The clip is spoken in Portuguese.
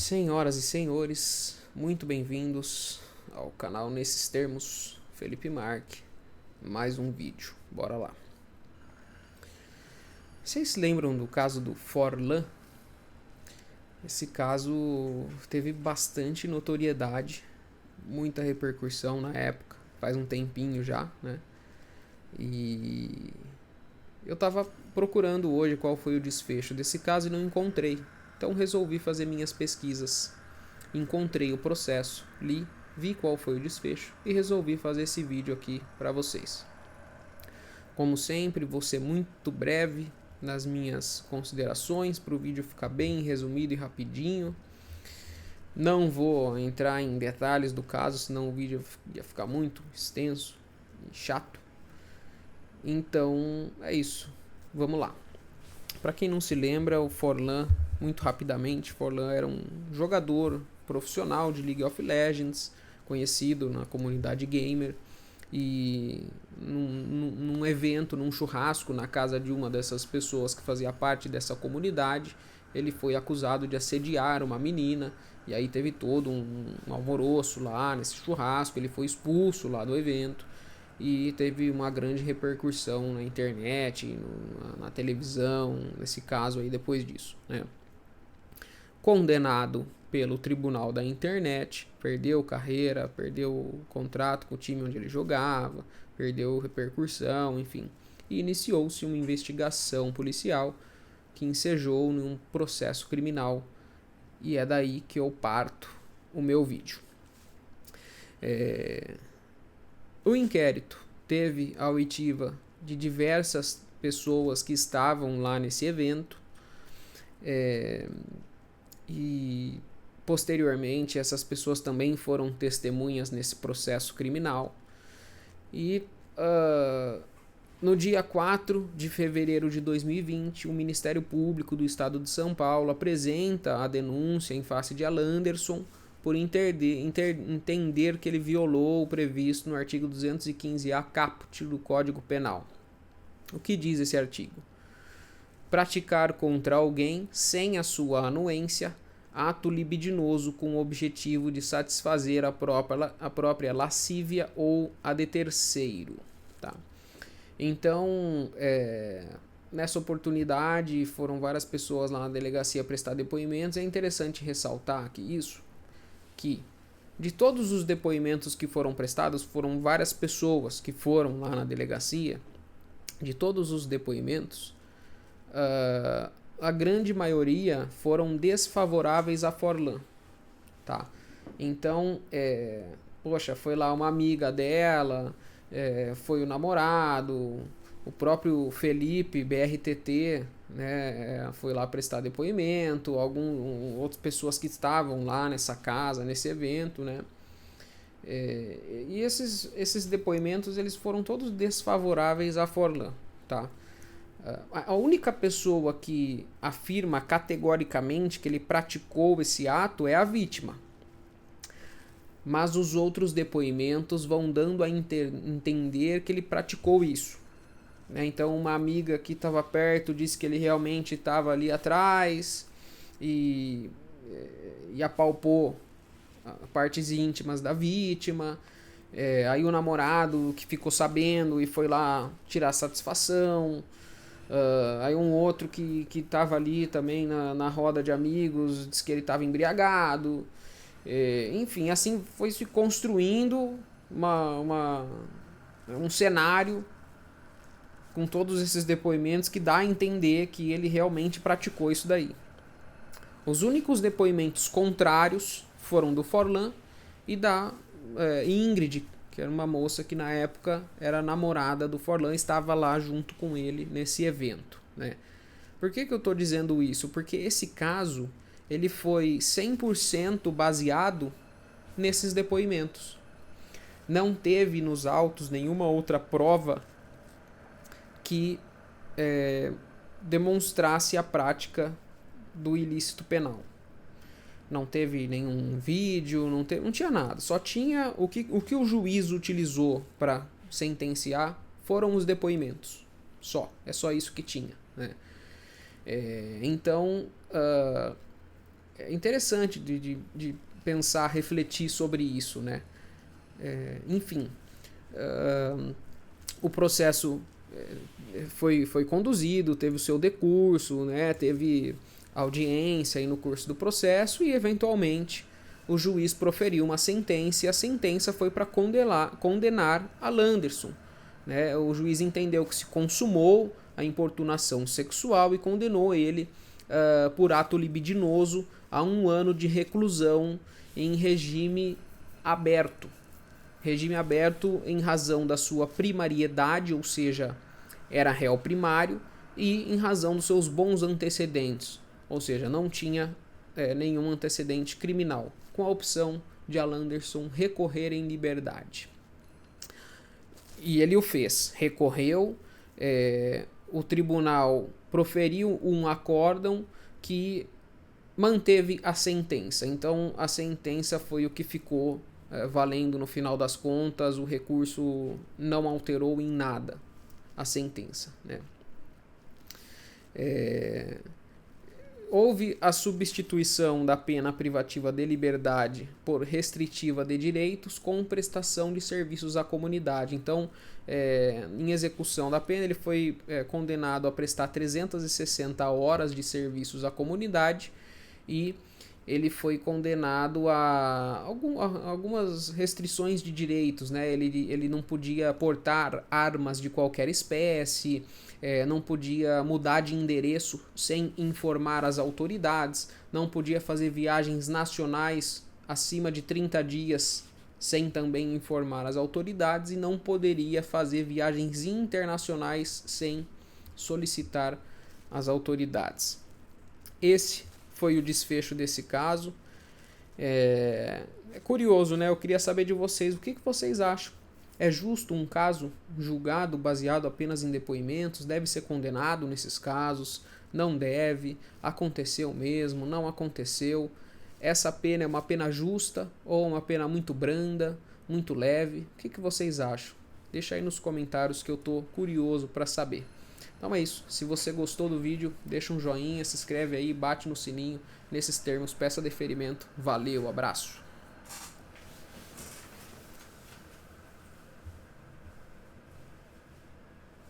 Senhoras e senhores, muito bem-vindos ao canal Nesses Termos, Felipe Marque, mais um vídeo, bora lá. Vocês se lembram do caso do Forlan? Esse caso teve bastante notoriedade, muita repercussão na época, faz um tempinho já, né? E eu tava procurando hoje qual foi o desfecho desse caso e não encontrei, então resolvi fazer minhas pesquisas. Encontrei o processo, li, vi qual foi o desfecho e resolvi fazer esse vídeo aqui para vocês. Como sempre, vou ser muito breve nas minhas considerações para o vídeo ficar bem resumido e rapidinho. Não vou entrar em detalhes do caso, senão o vídeo ia ficar muito extenso e chato. Então é isso, vamos lá. Para quem não se lembra, o Forlan, muito rapidamente, Forlan era um jogador profissional de League of Legends, conhecido na comunidade gamer, e num evento, num churrasco na casa de uma dessas pessoas que fazia parte dessa comunidade, ele foi acusado de assediar uma menina, e aí teve todo um alvoroço lá nesse churrasco, ele foi expulso lá do evento, e teve uma grande repercussão na internet, na televisão, nesse caso aí depois disso, né? Condenado pelo tribunal da internet, perdeu carreira, perdeu o contrato com o time onde ele jogava, perdeu repercussão, enfim. E iniciou-se uma investigação policial que ensejou num processo criminal, e é daí que eu parto o meu vídeo. O inquérito teve a oitiva de diversas pessoas que estavam lá nesse evento, e posteriormente essas pessoas também foram testemunhas nesse processo criminal. E no dia 4 de fevereiro de 2020, o Ministério Público do Estado de São Paulo apresenta a denúncia em face de Alan Anderson por entender que ele violou o previsto no artigo 215-A caput do Código Penal. O que diz esse artigo? Praticar contra alguém, sem a sua anuência, ato libidinoso com o objetivo de satisfazer a própria lascívia ou a de terceiro. Tá? Então, nessa oportunidade, foram várias pessoas lá na delegacia prestar depoimentos. É interessante ressaltar aqui que de todos os depoimentos que foram prestados, foram várias pessoas que foram lá na delegacia. De todos os depoimentos, a grande maioria foram desfavoráveis a Forlan, tá? Então, poxa, foi lá uma amiga dela, foi o namorado, o próprio Felipe, BRTT, né, foi lá prestar depoimento, outras pessoas que estavam lá nessa casa, nesse evento, né? E esses depoimentos eles foram todos desfavoráveis a Forlan, tá? A única pessoa que afirma categoricamente que ele praticou esse ato é a vítima. Mas os outros depoimentos vão dando a entender que ele praticou isso. Então uma amiga que estava perto disse que ele realmente estava ali atrás e apalpou partes íntimas da vítima. Aí o namorado que ficou sabendo e foi lá tirar satisfação. Aí um outro que estava ali também na roda de amigos disse que ele estava embriagado. Enfim, assim foi se construindo um cenário com todos esses depoimentos que dá a entender que ele realmente praticou isso daí. Os únicos depoimentos contrários foram do Forlan e da Ingrid, que era uma moça que na época era namorada do Forlan, estava lá junto com ele nesse evento, né? Por que eu estou dizendo isso? Porque esse caso ele foi 100% baseado nesses depoimentos. Não teve nos autos nenhuma outra prova que demonstrasse a prática do ilícito penal. Não teve nenhum vídeo, não tinha nada. Só tinha o que o juiz utilizou para sentenciar foram os depoimentos. É só isso que tinha, né? Então, interessante de pensar, refletir sobre isso, né? Enfim, o processo foi conduzido, teve o seu decurso, né? Teve audiência aí no curso do processo e, eventualmente, o juiz proferiu uma sentença e a sentença foi para condenar a Landerson. Né? O juiz entendeu que se consumou a importunação sexual e condenou ele por ato libidinoso a 1 ano de reclusão em regime aberto. Regime aberto em razão da sua primariedade, ou seja, era réu primário, e em razão dos seus bons antecedentes, ou seja, não tinha nenhum antecedente criminal, com a opção de a Landerson recorrer em liberdade. E ele o fez, recorreu, o tribunal proferiu um acórdão que manteve a sentença. Então a sentença foi o que ficou valendo no final das contas, o recurso não alterou em nada a sentença. Né? Houve a substituição da pena privativa de liberdade por restritiva de direitos com prestação de serviços à comunidade. Então, em execução da pena, ele foi condenado a prestar 360 horas de serviços à comunidade e ele foi condenado a algumas restrições de direitos. Né? Ele não podia portar armas de qualquer espécie, não podia mudar de endereço sem informar as autoridades, não podia fazer viagens nacionais acima de 30 dias sem também informar as autoridades e não poderia fazer viagens internacionais sem solicitar as autoridades. Esse foi o desfecho desse caso. É curioso, né? Eu queria saber de vocês, o que vocês acham? É justo um caso julgado baseado apenas em depoimentos? Deve ser condenado nesses casos? Não deve? Aconteceu mesmo? Não aconteceu? Essa pena é uma pena justa ou uma pena muito branda, muito leve? O que vocês acham? Deixa aí nos comentários que eu tô curioso para saber. Então é isso. Se você gostou do vídeo, deixa um joinha, se inscreve aí, bate no sininho. Nesses termos, peça deferimento. Valeu, abraço.